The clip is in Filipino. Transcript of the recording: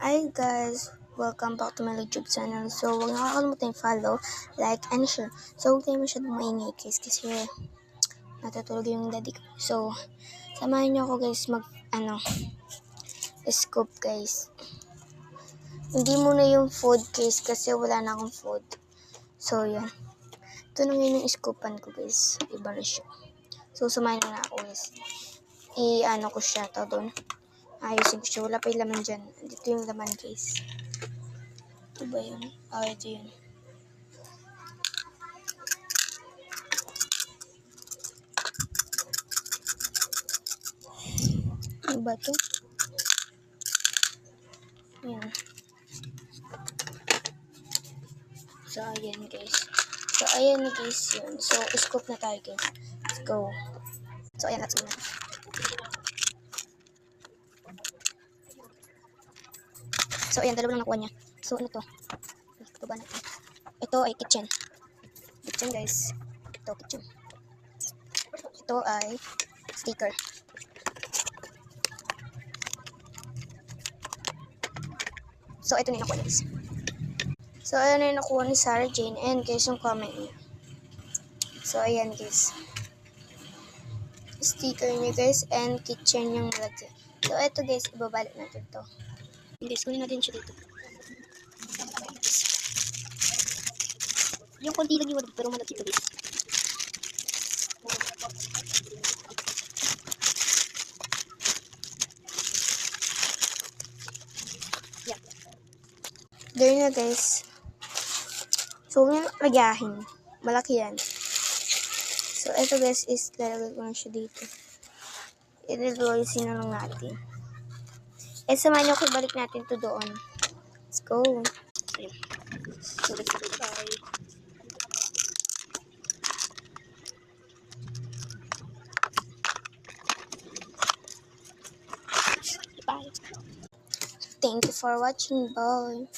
Hi guys! Welcome back to my YouTube channel. So, huwag nakakalimutan follow, like, and share. So, huwag tayo masyadong maingay guys kasi natutulog yung daddy ko. So, samahan niyo ako guys scoop guys. Hindi muna yung food guys kasi wala na akong food. So, yan. Ito na ngayon yung scoopan ko guys. Iba na siya. So, samahan niyo na ako guys. Ko siya to doon. Ayusin ko siya. Wala pa yung laman dyan. Dito yung laman guys. Ito ba yun? Ito yun. Ano ba ito? Ayan. So, ayan guys. So, ayan na guys yun. So, scoop na tayo guys. Let's go. So, ayan. Let's go na. So, ayan. Dalawa lang nakuha niya. So, ano to? Ito ba natin? Ito ay kitchen. Kitchen guys. Ito, kitchen. Ito ay sticker. So, ito na yung nakuha guys. So, ayan na yung nakuha ni Sarah Jane. And guys, yung comment niya. So, ayan guys. Sticker niya guys. And kitchen yung malagay. So, ito guys. Ibabalik natin to. Guys, kunin natin siya dito. Yung konti lang yung wala, pero malaki ito guys. Yeah. There na guys. So, huwag nyo lagahin. Malaki yan. So, ito guys is lalagay ko na siya dito. I-reloisin na lang natin. Samahan nyo ako, balik natin to doon. Let's go. Ayun. So, let's go. Bye. Bye. Thank you for watching. Bye.